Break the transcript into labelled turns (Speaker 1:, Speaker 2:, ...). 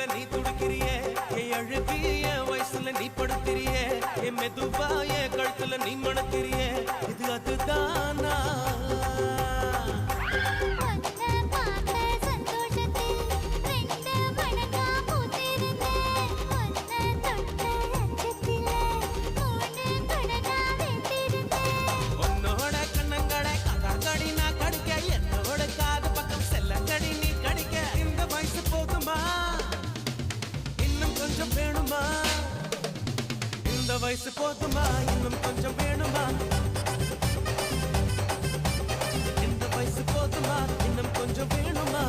Speaker 1: வயசுல நீ துடிக்கிறியே என் அழுகி என் வயசுல நீ படுத்திரியே என் மெதுவா என் கழுத்துல நீ மணக்கிறியே இது அதுதானா உன்னோட கண்ணங்கடை கதாங்கடி நான் கடிக்க என்னோட காது பக்கம் செல்லங்கடி நீ கடிக்க இந்த வயசு போதுமா இன்னும் கொஞ்சம் வேணுமா இந்த வயசு போதுமா இன்னும் கொஞ்சம் வேணுமா இந்த வயசு போதுமா இன்னும் கொஞ்சம் வேணுமா